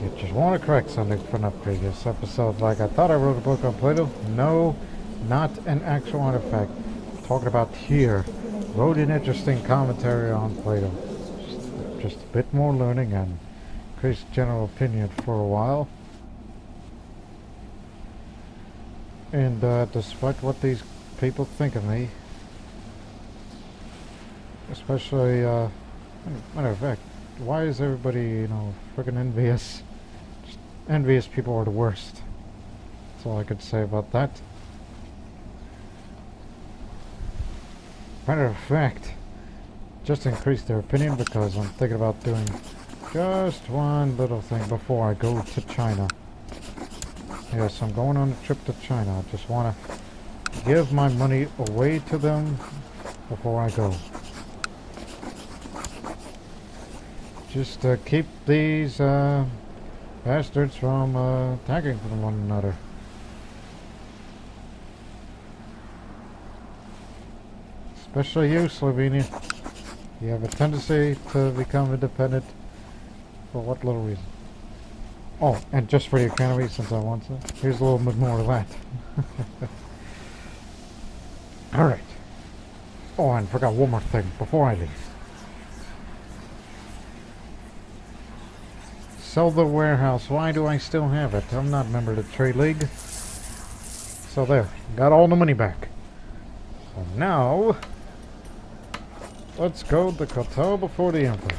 You just want to correct something from a previous episode. Like, I thought I wrote a book on Plato. No, not an actual artifact. Talking about here. Wrote an interesting commentary on Plato. Just a bit more learning and increased general opinion for a while. And despite what these people think of me, especially, matter of fact, why is everybody, you know, freaking envious? Just envious people are the worst. That's all I could say about that. Matter of fact, just increased their opinion because I'm thinking about doing just one little thing before I go to China. Yes, I'm going on a trip to China. I just want to give my money away to them before I go. Just to keep these bastards from attacking one another. Especially you, Slovenia. You have a tendency to become independent. For what little reason? Oh, and just for the economy, since I want to, here's a little bit more of that. Alright. Oh, and forgot one more thing before I leave. Sell the warehouse. Why do I still have it? I'm not a member of the Trade League. So there. Got all the money back. So now, let's go to Kowtow before the Emperor.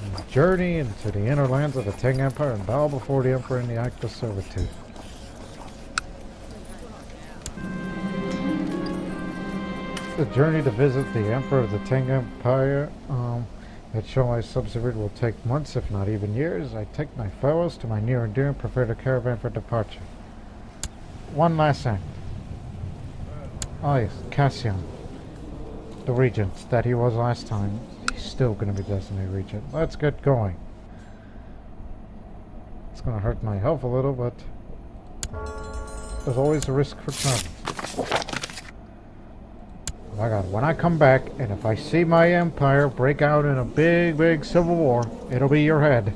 And journey into the inner lands of the Tang Empire and bow before the Emperor in the act of servitude. The journey to visit the Emperor of the Tang Empire that show my subservient will take months, if not even years. I take my fellows to my near and dear and prepare the caravan for departure. One last act. Oh yes, Cassian, the regent that he was last time. He's still going to be designated regent. Let's get going. It's going to hurt my health a little, but there's always a risk for travel. Oh my god, when I come back, and if I see my empire break out in a big, big civil war, it'll be your head.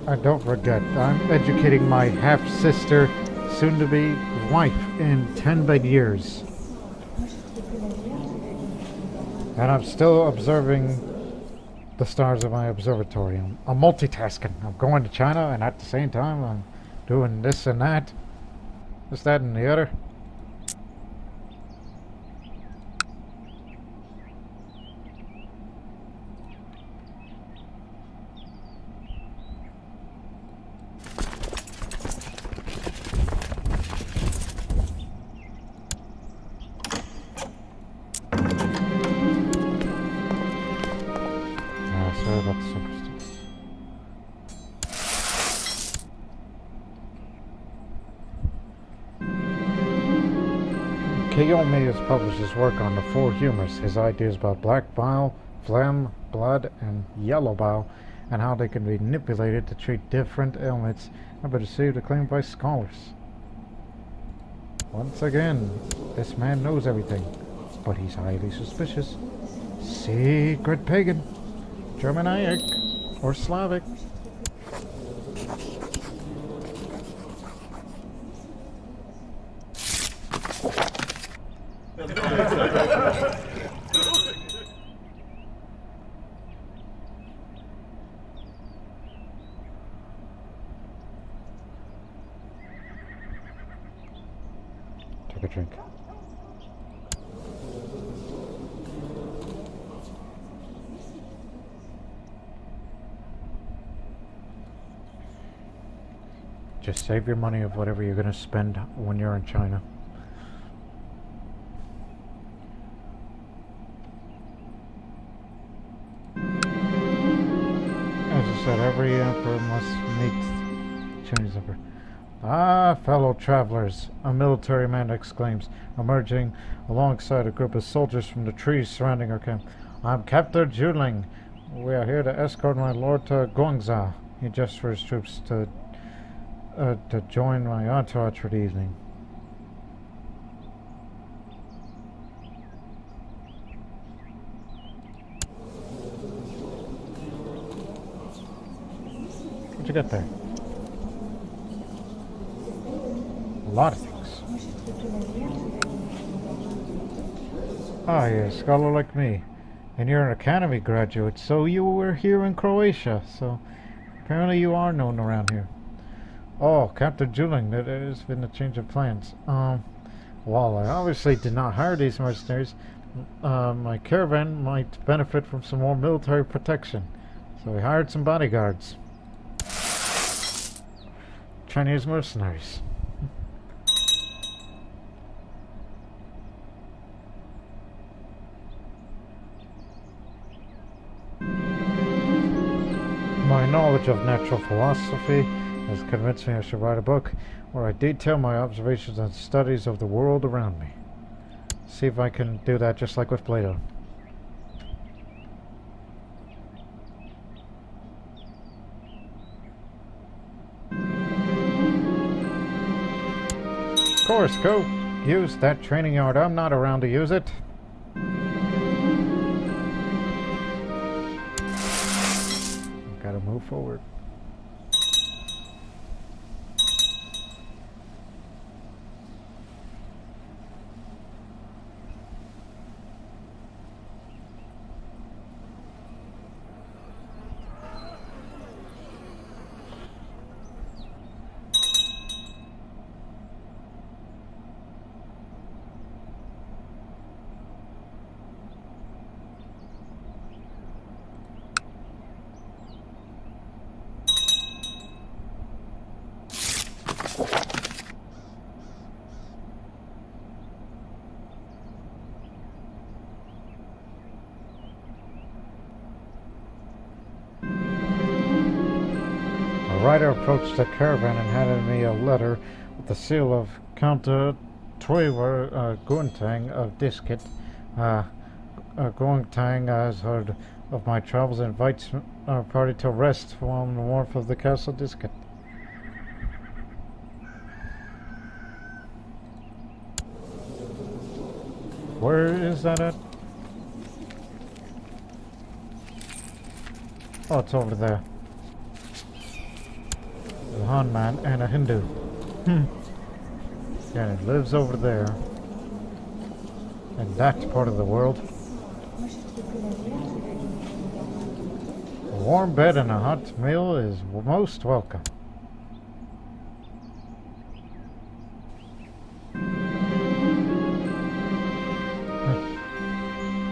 And don't forget, I'm educating my half-sister, soon-to-be wife, in 10 big years. And I'm still observing the stars of my observatory. I'm multitasking. I'm going to China, and at the same time, I'm doing this and that. This, that, and the other. Sorry about the circumstance. Kiyomi has published his work on the four humors, his ideas about black bile, phlegm, blood, and yellow bile, and how they can be manipulated to treat different ailments, have been received acclaim by scholars. Once again, this man knows everything, but he's highly suspicious. Secret pagan. Germanic or Slavic. Take a drink. Just save your money of whatever you're going to spend when you're in China. As I said, every emperor must meet Chinese emperor. Ah, fellow travelers, a military man exclaims, emerging alongside a group of soldiers from the trees surrounding our camp. I'm Captain Juling. We are here to escort my lord to Guangzhou. He gestures for his troops to join my entourage for the evening. you get there? A lot of things. Ah, you're a scholar like me. And you're an academy graduate, so you were here in Croatia, so apparently you are known around here. Oh, Captain Juling, there's been a change of plans. Well, I obviously did not hire these mercenaries. My caravan might benefit from some more military protection, so we hired some bodyguards. Chinese mercenaries. My knowledge of natural philosophy has convinced me I should write a book where I detail my observations and studies of the world around me. See if I can do that just like with Plato. Of course, go use that training yard. I'm not around to use it. Gotta move forward. The rider approached the caravan and handed me a letter with the seal of Kowtow Guntang of Disket. Guntang has heard of my travels and invites our party to rest while in the warmth of the castle Disket. Where is that at? Oh, it's over there. A Han man and a Hindu. Yeah, it lives over there. In that part of the world. A warm bed and a hot meal is most welcome.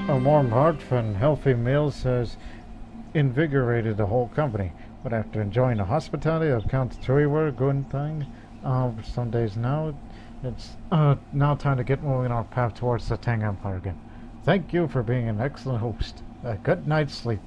A warm heart and healthy meals has invigorated the whole company. But after enjoying the hospitality of Count Turiwer Guntang for some days now, it's now time to get moving our path towards the Tang Empire again. Thank you for being an excellent host. A good night's sleep.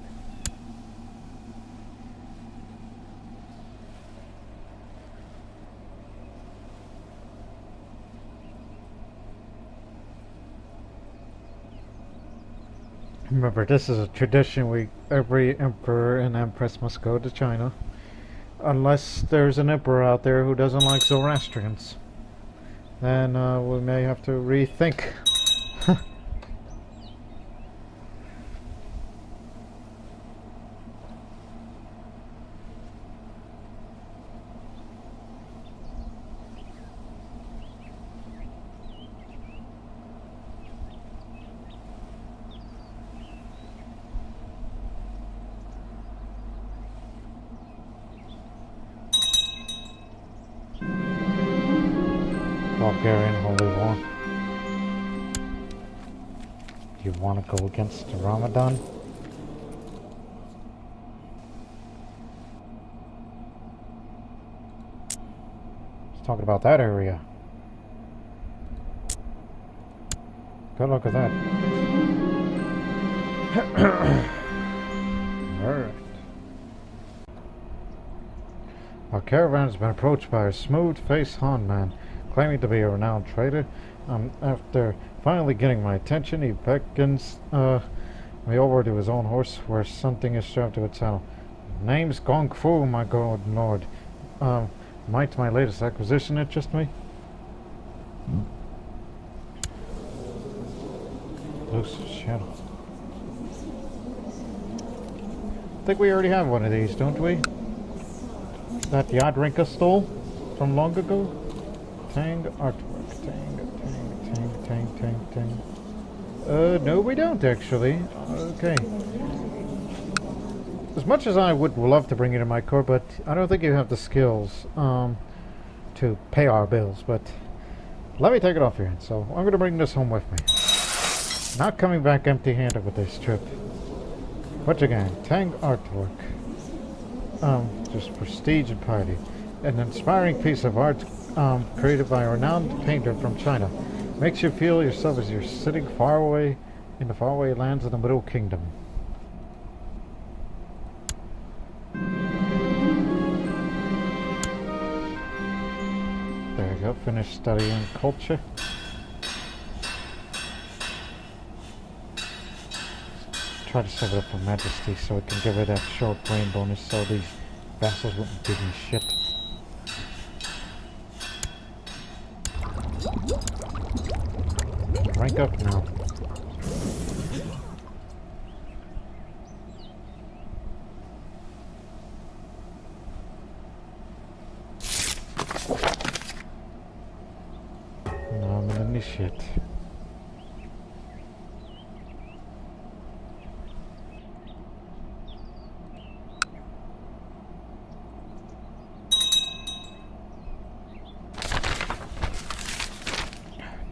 Remember, this is a tradition. Every emperor and empress must go to China. Unless there's an emperor out there who doesn't like Zoroastrians. Then we may have to rethink. Bulgarian Holy War. Do you want to go against the Ramadan? Let's talk about that area. Good look at that. Alright. Our caravan has been approached by a smooth-faced Han man, claiming to be a renowned trader. After finally getting my attention, he beckons me over to his own horse, where something is strapped to its saddle. Name's Gong Fu, my good lord. Might my latest acquisition interest me? Loose shadow. I think we already have one of these, don't we? that Yadrinka stole from long ago? Tang artwork. Tang. No we don't actually. Okay. As much as I would love to bring you to my court, but I don't think you have the skills to pay our bills, but let me take it off here. So I'm going to bring this home with me. Not coming back empty-handed with this trip. Once again, Tang artwork. Just prestige and piety. An inspiring piece of art created by a renowned painter from China. Makes you feel yourself as you're sitting far away in the faraway lands of the Middle Kingdom. There you go, finish studying culture. Try to set it up for Majesty so it can give her that short brain bonus so these vassals wouldn't give me shit. Rank up now. Now I'm an initiate.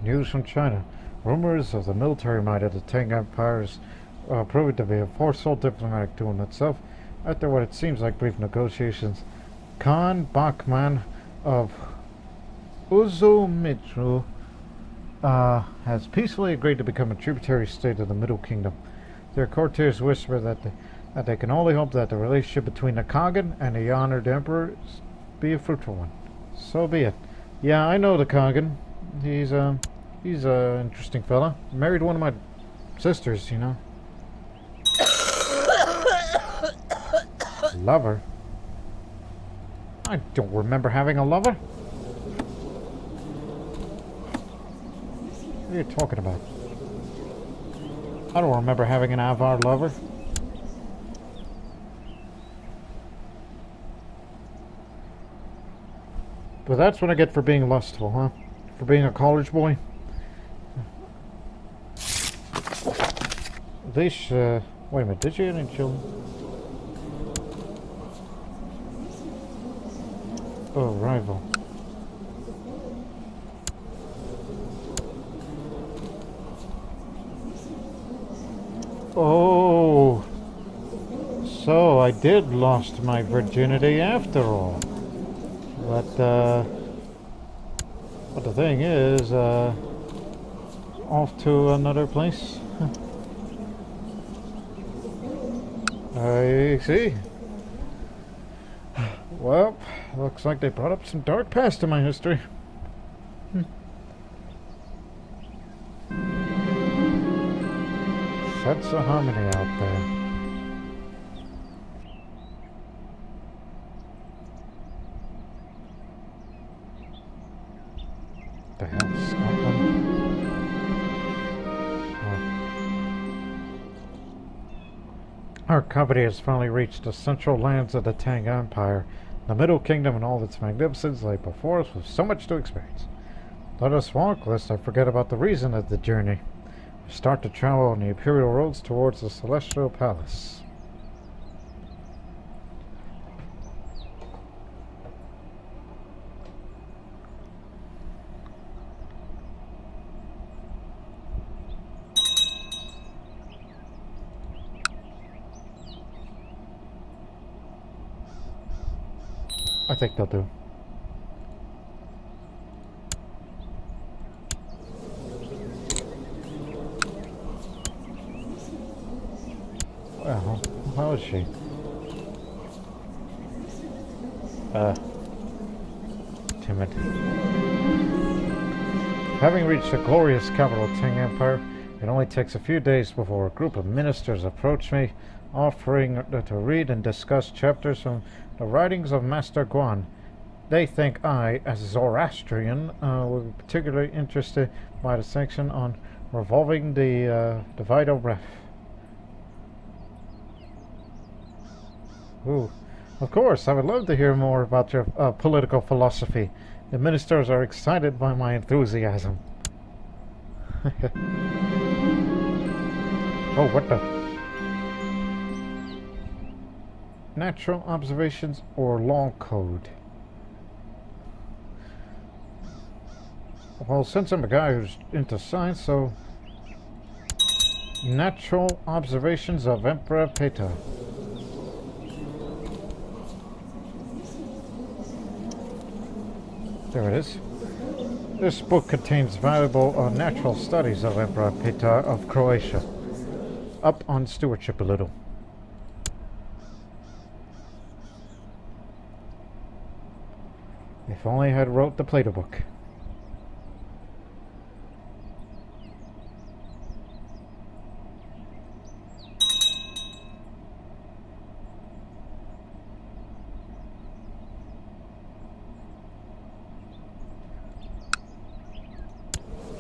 News from China. Rumors of the military might of the Tang Empire is proving to be a forceful diplomatic tool in itself. After what it seems like brief negotiations, Khan Bachman of Uzumitsu has peacefully agreed to become a tributary state of the Middle Kingdom. Their courtiers whisper that they can only hope that the relationship between the Khagan and the honored emperor be a fruitful one. So be it. Yeah, I know the Khagan. He's a interesting fella. Married one of my sisters, you know. Lover? I don't remember having a lover. What are you talking about? I don't remember having an Avar lover. But that's what I get for being lustful, huh? For being a college boy. This, wait a minute, did you get any children? Oh, rival. Oh, so I did lost my virginity after all. But the thing is, off to another place. I see. Well, looks like they brought up some dark past in my history. Sense of harmony out there. The hell, Scotland? Our company has finally reached the central lands of the Tang Empire. The Middle Kingdom and all its magnificence lay before us with so much to experience. Let us walk, lest I forget about the reason of the journey. We start to travel on the imperial roads towards the Celestial Palace. I think they'll do. Well, how is she? Timid. Having reached the glorious capital of Tang Empire, it only takes a few days before a group of ministers approach me, offering to read and discuss chapters from the writings of Master Guan. They think I, as a Zoroastrian, will be particularly interested by the section on revolving the vital breath. Ooh, Of course, I would love to hear more about your political philosophy. The ministers are excited by my enthusiasm. Oh, what the? Natural observations or law code? Well, since I'm a guy who's into science, so... Natural observations of Emperor Petar. There it is. This book contains valuable natural studies of Emperor Petar of Croatia. Up on stewardship a little. If only I had wrote the Plato book.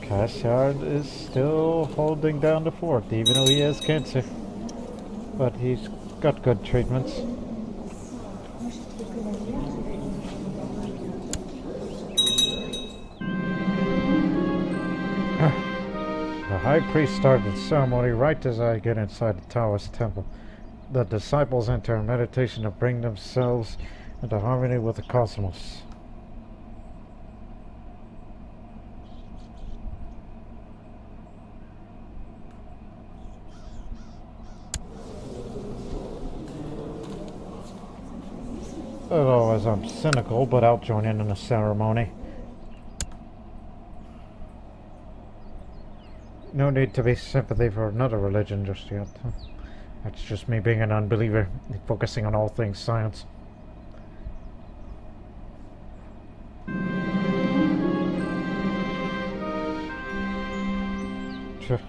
Cashard is still holding down the fort, even though he has cancer. But he's got good treatments. The high priest started the ceremony right as I get inside the Taoist temple. The disciples enter a meditation to bring themselves into harmony with the cosmos. As always, I'm cynical, but I'll join in the ceremony. No need to be sympathy for another religion just yet. That's just me being an unbeliever, focusing on all things science. I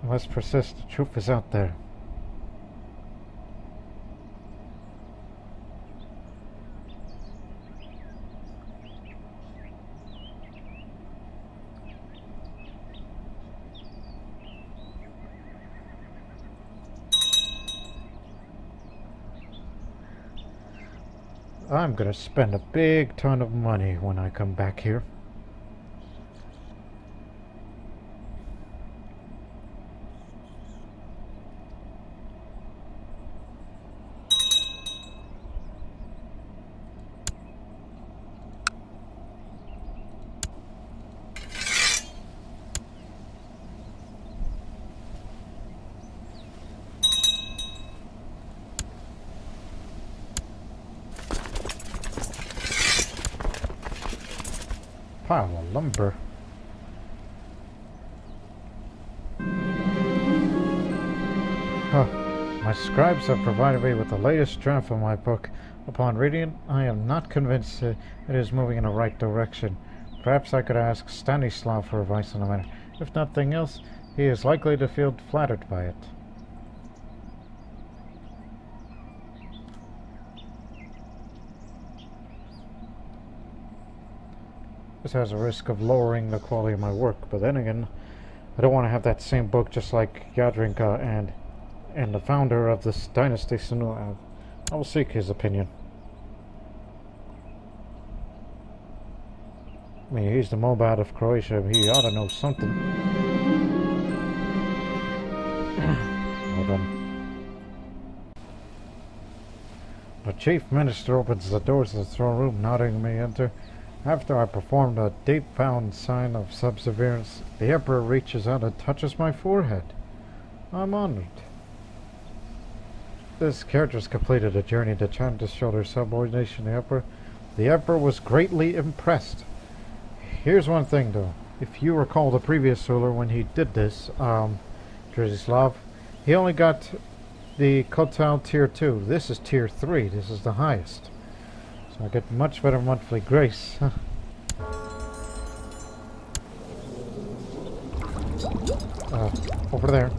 must persist. The truth is out there. I'm gonna spend a big ton of money when I come back here. Pile of lumber. My scribes have provided me with the latest draft of my book. Upon reading it, I am not convinced it is moving in the right direction. Perhaps I could ask Stanislav for advice on the matter. If nothing else, he is likely to feel flattered by it. This has a risk of lowering the quality of my work, but then again, I don't want to have that same book just like Yadrinka and the founder of this dynasty, Senulatovic. I will seek his opinion. I mean, he's the Mobad of Croatia. He ought to know something. Hold on. The chief minister opens the doors of the throne room, nodding me enter. After I performed a deep-bound sign of subservience, the Emperor reaches out and touches my forehead. I'm honored. This character's completed a journey to China to show their subordination to the Emperor. The Emperor was greatly impressed. Here's one thing, though. If you recall the previous ruler when he did this, Drzislav, he only got the Kowtow Tier 2. This is Tier 3. This is the highest. So I get much better monthly grace. Over there.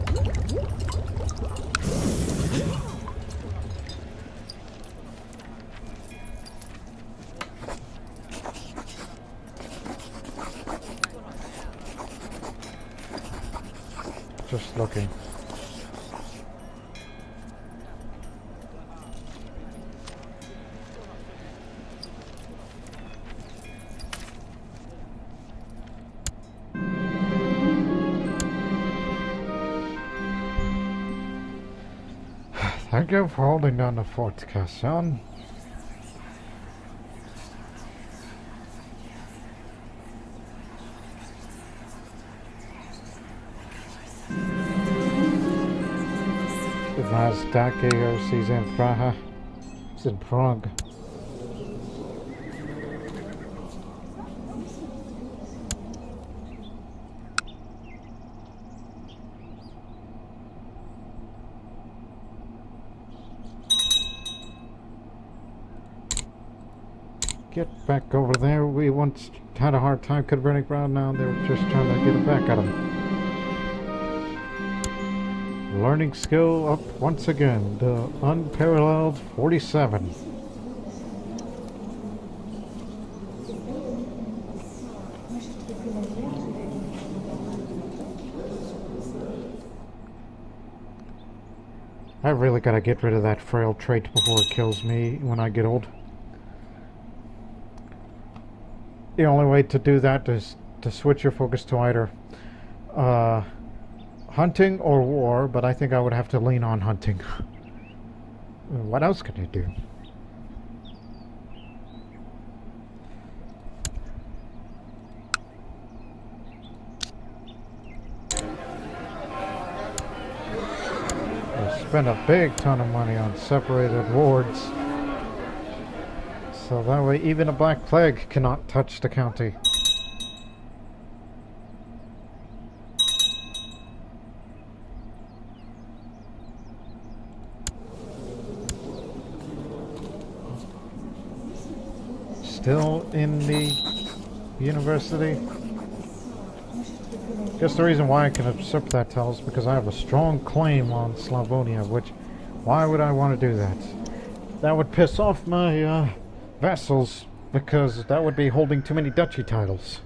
Just looking. Thank you for holding down the fort, Cassian. The Mazdaki Revolts in Praha. It's in Prague. Get back over there. We once had a hard time converting ground. Now they're just trying to get it back at him. Learning skill up once again. The unparalleled 47. I really gotta get rid of that frail trait before it kills me when I get old. The only way to do that is to switch your focus to either hunting or war, but I think I would have to lean on hunting. What else can you do? I spent a big ton of money on separated wards. So that way even a black plague cannot touch the county. Still in the university. Guess the reason why I can usurp that title is because I have a strong claim on Slavonia, which, why would I want to do that? That would piss off my vassals, because that would be holding too many duchy titles.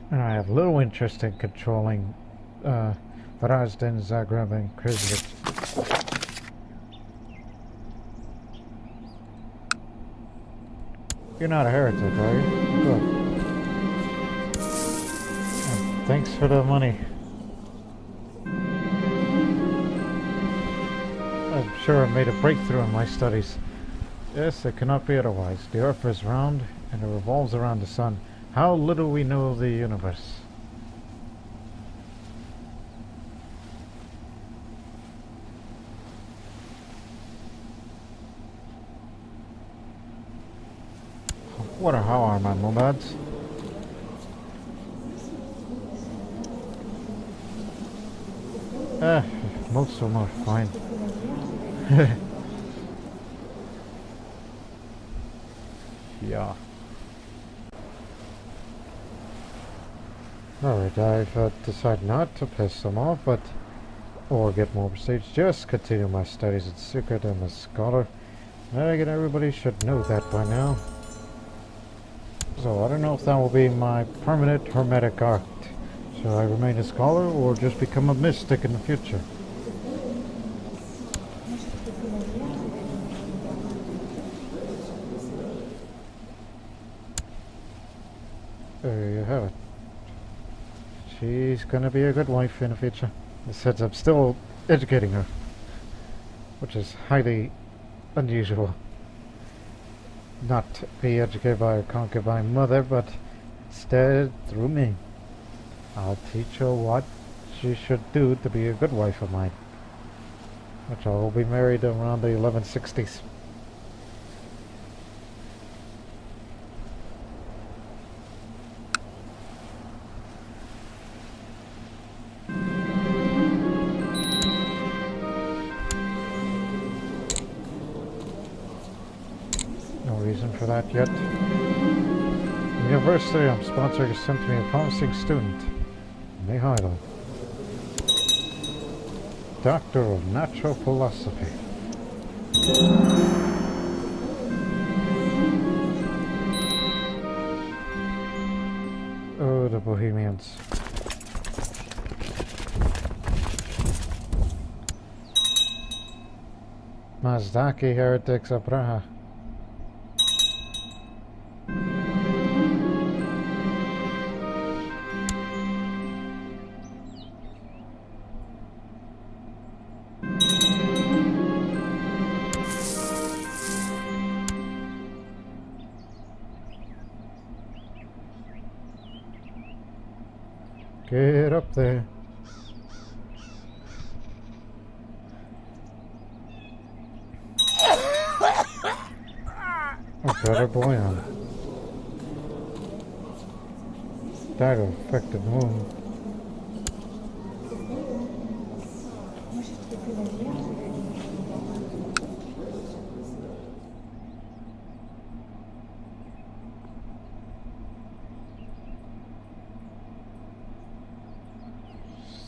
And I have little interest in controlling Varazdin, Zagreb, and Križevec. You're not a heretic, are you? Good. And thanks for the money. I'm sure I made a breakthrough in my studies. Yes, it cannot be otherwise. The earth is round, and it revolves around the sun. How little we know of the universe. How are my nomads? Most of them are fine. Yeah. Alright, I've decided not to piss them off, or get more prestige. Just continue my studies in secret. I'm a scholar. I think everybody should know that by now. So I don't know if that will be my permanent hermetic art. Should I remain a scholar or just become a mystic in the future? There you have it. She's gonna be a good wife in the future. Since I'm still educating her, which is highly unusual. Not to be educated by her concubine mother, but instead through me. I'll teach her what she should do to be a good wife of mine. Which I will be married around the 1160s. For that yet. University, I'm sponsoring has sent me a promising student, Mihailo, Doctor of Natural Philosophy. Oh, the Bohemians. Mazdaki heretics of Praha. Get up there. Oh, better boy on. Died of affected wound.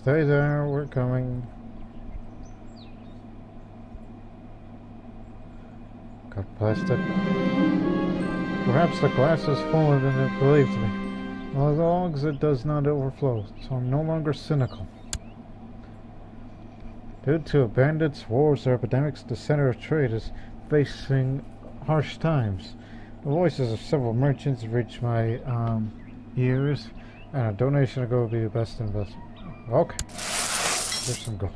Stay there, we're coming. Got plastic. Perhaps the glass is fuller than it believed me. As long as it does not overflow, so I'm no longer cynical. Due to bandits, wars, or epidemics, the center of trade is facing harsh times. The voices of several merchants reach my ears, and a donation to go would be the best investment. Okay, there's some gold.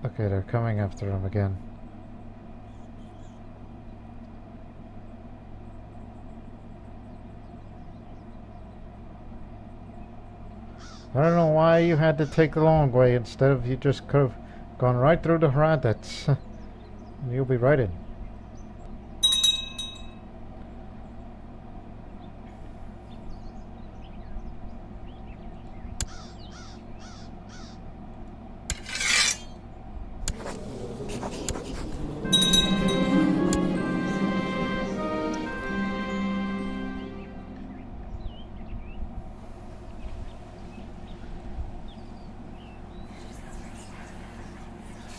Okay, they're coming after him again. I don't know why you had to take the long way instead of you just could have gone right through the Hradets. You'll be right in.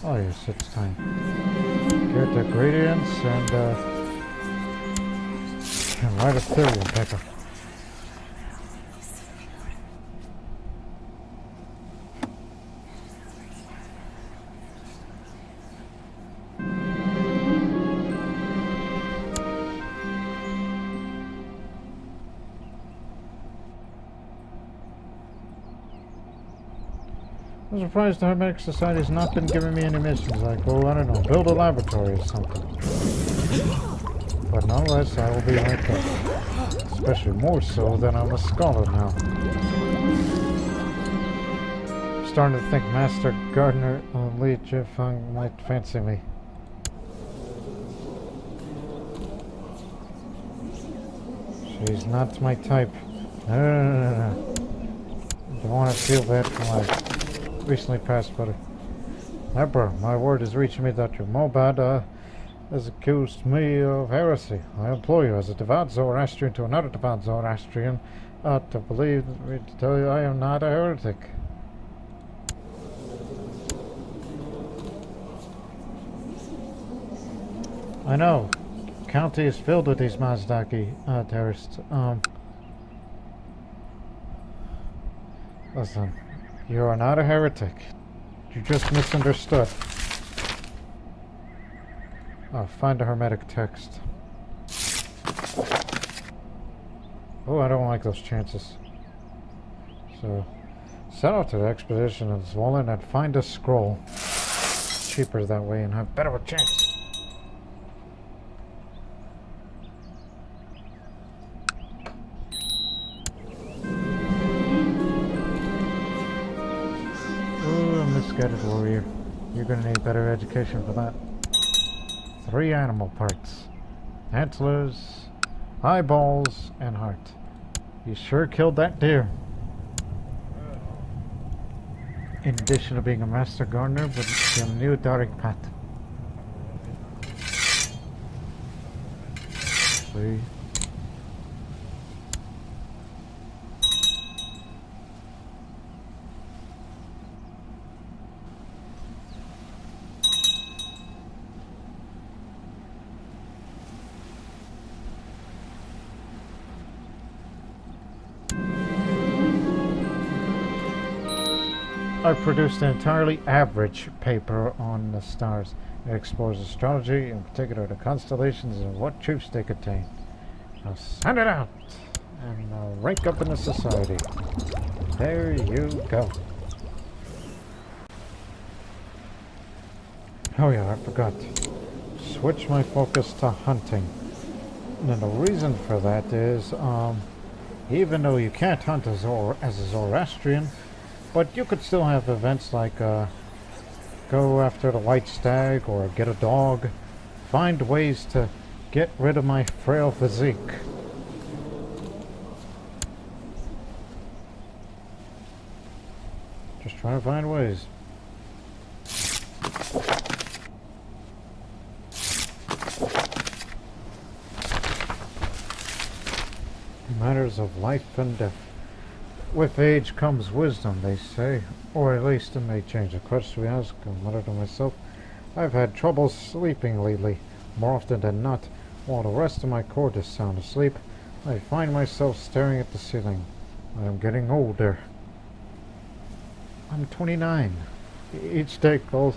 Oh yes, it's time. Get the gradients and write a theory on paper. I'm surprised the Hermetic Society has not been giving me any missions like, oh, I don't know, build a laboratory or something. But nonetheless, I will be right there. Especially more so than I'm a scholar now. I'm starting to think Master Gardener Li Jifeng might fancy me. She's not my type. No. Don't want to feel bad for my recently passed buddy. Emperor, my word is reaching me that your Mobad has accused me of heresy. I implore you, as a devout Zoroastrian to another devout Zoroastrian, to believe me to tell you I am not a heretic. I know. County is filled with these Mazdaki terrorists. Listen. You are not a heretic. You just misunderstood. Oh, find a hermetic text. Oh, I don't like those chances. So, set out to the expedition in Zwolen and find a scroll. Cheaper that way and have better of a chance. Misguided warrior. You're gonna need better education for that. 3 animal parts. Antlers, eyeballs, and heart. You sure killed that deer. In addition to being a master gardener, but a new Darik Pat. See? I produced an entirely average paper on the stars. It explores astrology, in particular the constellations and what truths they contain. Now send it out and rank up in the society. There you go. Oh yeah, I forgot. Switch my focus to hunting. And the reason for that is, even though you can't hunt as a Zoroastrian, but you could still have events like go after the white stag or get a dog. Find ways to get rid of my frail physique. Just trying to find ways. Matters of life and death. With age comes wisdom, they say. Or at least it may change. The question we ask, I mutter to myself. I've had trouble sleeping lately. More often than not, while the rest of my court is sound asleep, I find myself staring at the ceiling. I am getting older. I'm 29. Each day calls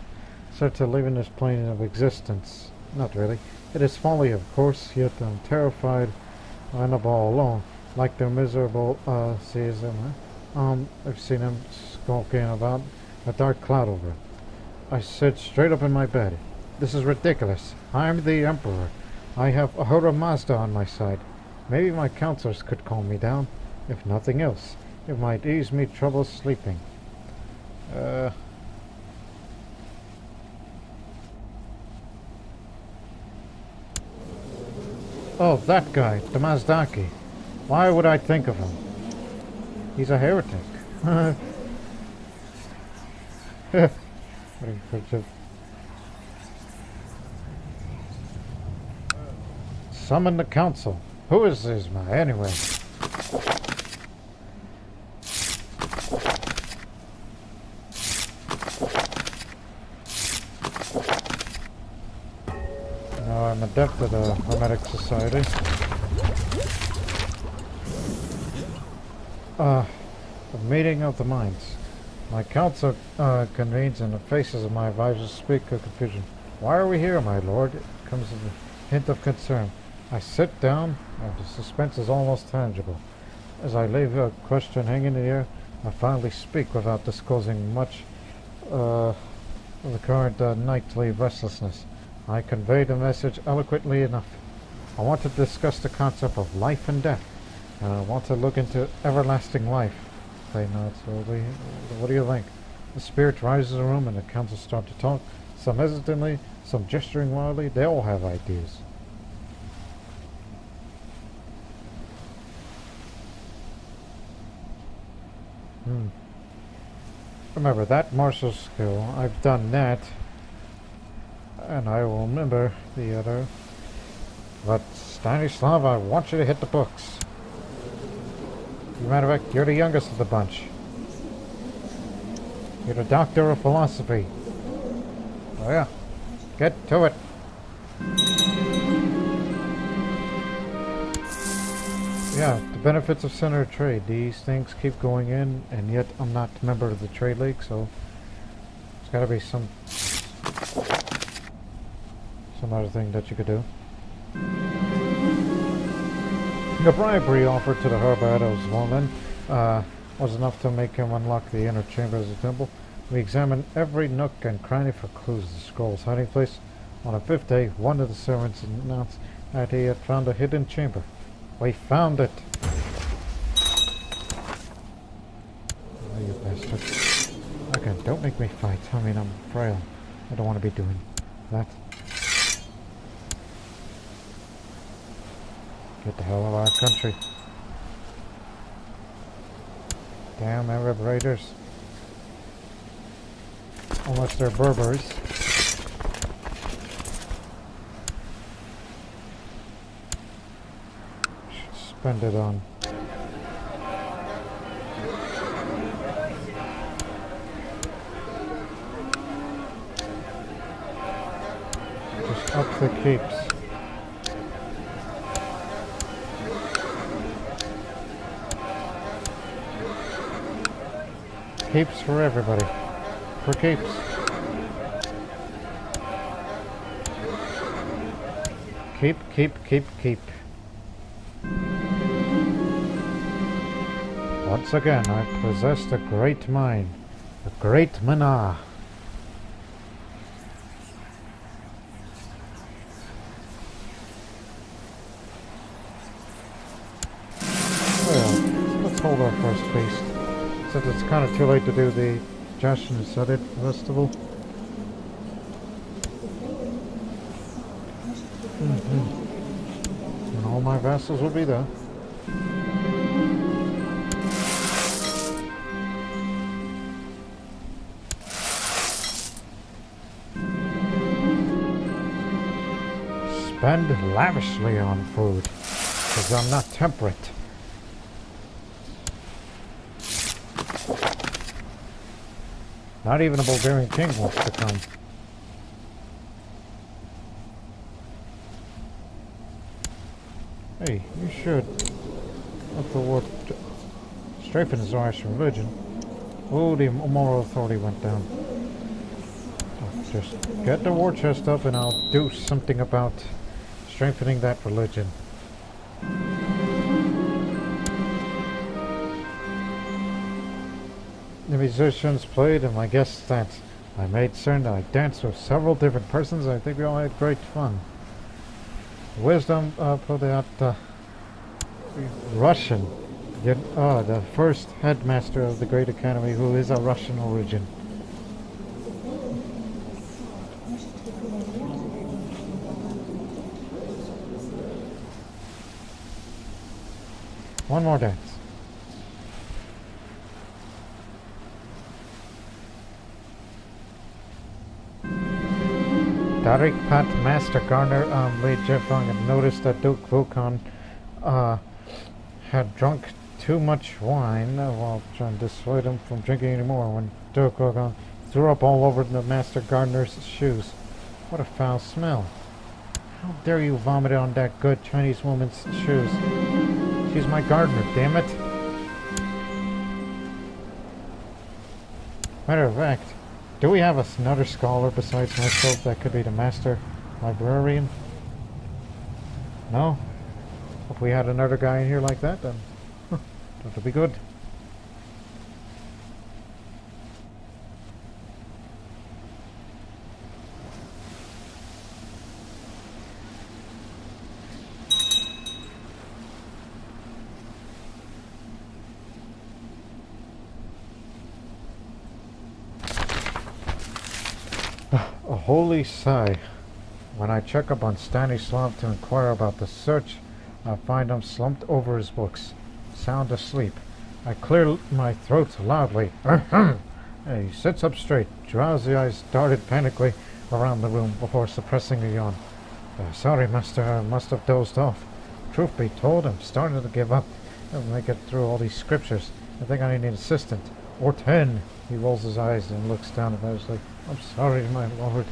to living this plane of existence. Not really. It is folly, of course, yet I'm terrified I end up all alone. Like the miserable, season. I've seen him skulking about a dark cloud over it. I sit straight up in my bed. This is ridiculous. I'm the Emperor. I have Ahura Mazda on my side. Maybe my counselors could calm me down. If nothing else, it might ease me trouble sleeping. Oh, that guy, the Mazdaki. Why would I think of him? He's a heretic. Summon the council. Who is this man, anyway? Now I'm adept at the Hermetic Society. The meeting of the minds. My council convenes and the faces of my advisors speak of confusion. Why are we here, my lord? It comes with a hint of concern. I sit down, and the suspense is almost tangible. As I leave a question hanging in the air, I finally speak without disclosing much of the current nightly restlessness. I convey the message eloquently enough. I want to discuss the concept of life and death, and I want to look into everlasting life. They nod slowly. What do you think? The spirit rises in the room and the council start to talk. Some hesitantly, some gesturing wildly. They all have ideas. Remember that martial skill. I've done that. And I will remember the other. But Stanislav, I want you to hit the books. As a matter of fact, you're the youngest of the bunch. You're the doctor of philosophy. Oh yeah. Get to it. Yeah, the benefits of center trade. These things keep going in, and yet I'm not a member of the trade league, so there's gotta be some other thing that you could do. The bribery offered to the Herbados woman was enough to make him unlock the inner chamber of the temple. We examined every nook and cranny for clues to the scroll's hiding place. On the fifth day, one of the servants announced that he had found a hidden chamber. We found it! Oh, you bastard. Again, don't make me fight. I mean, I'm frail. I don't want to be doing that. Get the hell out of our country. Damn Arab raiders. Unless they're Berbers. Should spend it on. Just up the keeps. Keeps for everybody. For keeps. Keep. Once again, I possessed a great mind. A great mana. feast, since it's kind of too late to do the Jashin Suddit festival. And all my vassals will be there. Spend lavishly on food, because I'm not temperate. Not even a Bulgarian king wants to come. Hey, you should. Let the war strengthen his Irish religion. Oh, the moral authority went down. Oh, just get the war chest up and I'll do something about strengthening that religion. The musicians played and my guests danced. I made certain that I danced with several different persons. I think we all had great fun. Wisdom put out Russian. The first headmaster of the Great Academy who is of Russian origin. One more dance. Darik Pat Master Garner Lee Jeffong had noticed that Duke Vulcan had drunk too much wine while trying to dissuade him from drinking anymore when Duke Vulcan threw up all over the Master Gardener's shoes. What a foul smell. How dare you vomit on that good Chinese woman's shoes? She's my gardener, damn it. Matter of fact, do we have another scholar besides myself that could be the master librarian? No? If we had another guy in here like that, then that would be good. A holy sigh. When I check up on Stanislav to inquire about the search, I find him slumped over his books, sound asleep. I clear my throat loudly. He sits up straight, drowsy eyes darted panically around the room before suppressing a yawn. Sorry, master, I must have dozed off. Truth be told, I'm starting to give up. I'll make it through all these scriptures. I think I need an assistant. Or 10. He rolls his eyes and looks down at us like, I'm sorry, my lord.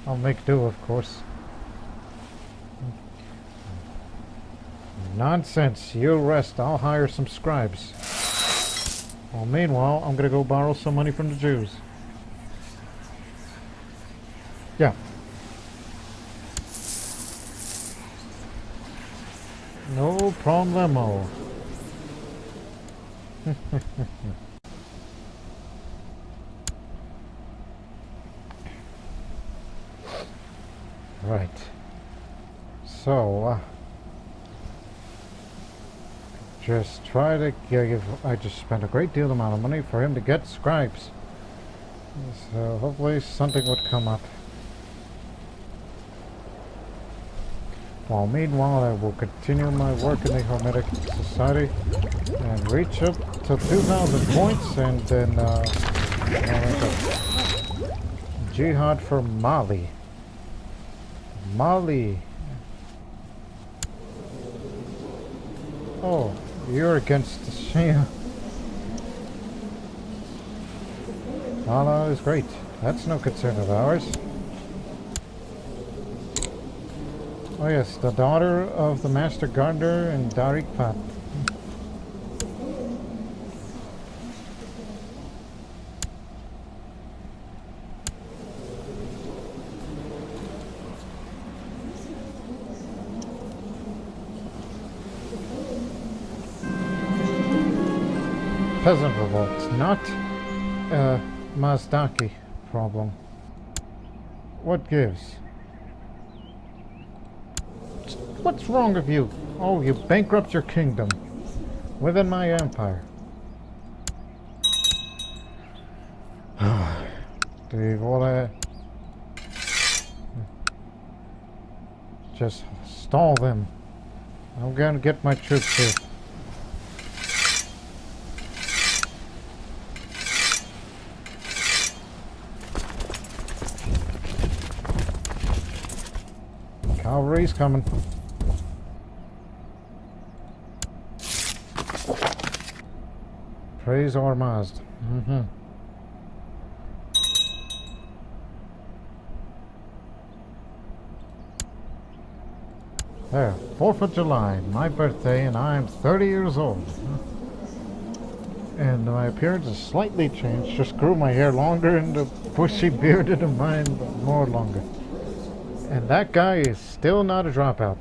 I'll make do, of course. Nonsense. You rest. I'll hire some scribes. Well, meanwhile, I'm gonna go borrow some money from the Jews. Yeah. No problemo. Right. So, just try to give. I just spent a great deal amount of money for him to get scribes. So hopefully something would come up. Well, meanwhile, I will continue my work in the Hermetic Society and reach up to 2,000 points, and then jihad for Mali. Mali. Oh, you're against the Shia. Allah is great. That's no concern of ours. Oh yes, the daughter of the Master Gardener and Darik Pat. Peasant revolts, not a Mazdaki problem. What gives? What's wrong with you? Oh, you bankrupt your kingdom within my empire. Steve, all that. Just stall them. I'm gonna get my troops here. Cavalry's coming. Praise our Mazd. There, 4th of July, my birthday, and I'm 30 years old. And my appearance has slightly changed. Just grew my hair longer and the bushy bearded of mine more longer. And that guy is still not a dropout.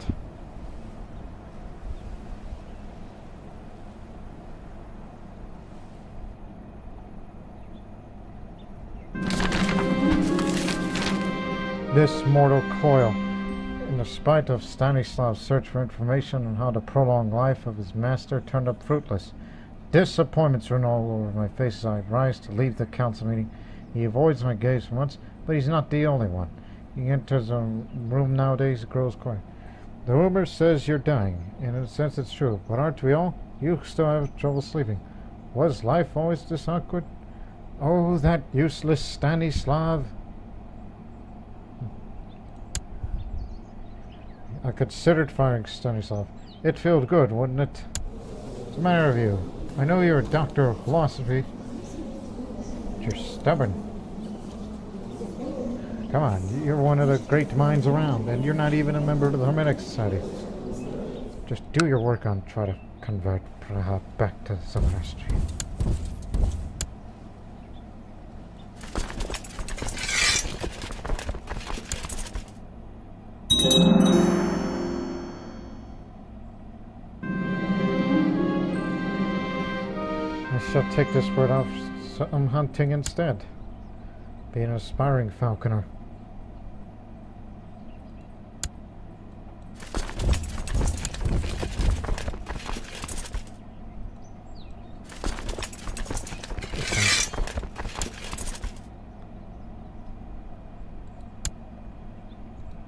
This mortal coil, in spite of Stanislav's search for information on how to prolong life of his master, turned up fruitless. Disappointments run all over my face as I rise to leave the council meeting. He avoids my gaze for months, but he's not the only one. He enters a room nowadays, it grows quiet. The rumor says you're dying, and in a sense it's true, but aren't we all? You still have trouble sleeping. Was life always this awkward? Oh, that useless Stanislav! I considered firing Stanislav. It felt good, wouldn't it? What's the matter with you? I know you're a doctor of philosophy, but you're stubborn. Come on, you're one of the great minds around, and you're not even a member of the Hermetic Society. Just do your work on try to convert Praha back to Sophistry. I shall take this word off some hunting instead. Be an aspiring falconer.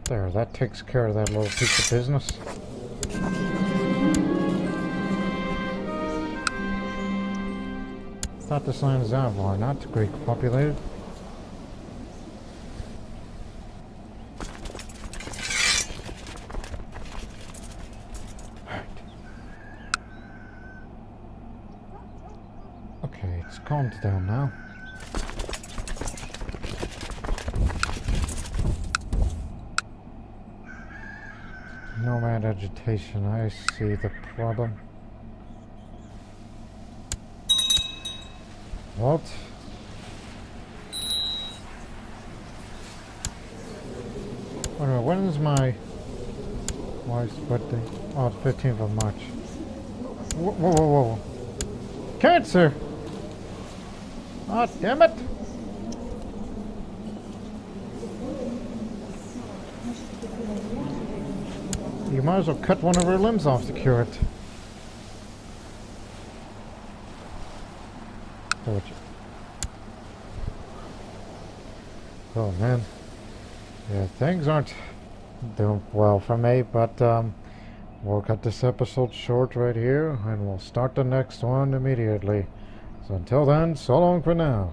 There, that takes care of that little piece of business. Thought this land is Avar, not Greek populated. Okay, it's calmed down now. Nomad agitation, I see the problem. What? Wait a minute, when is my wife's birthday? Oh, the 15th of March. Whoa, whoa, whoa, whoa. Cancer! Oh, damn it! You might as well cut one of her limbs off to cure it. Oh man, yeah, things aren't doing well for me, but we'll cut this episode short right here, and we'll start the next one immediately. So until then, so long for now.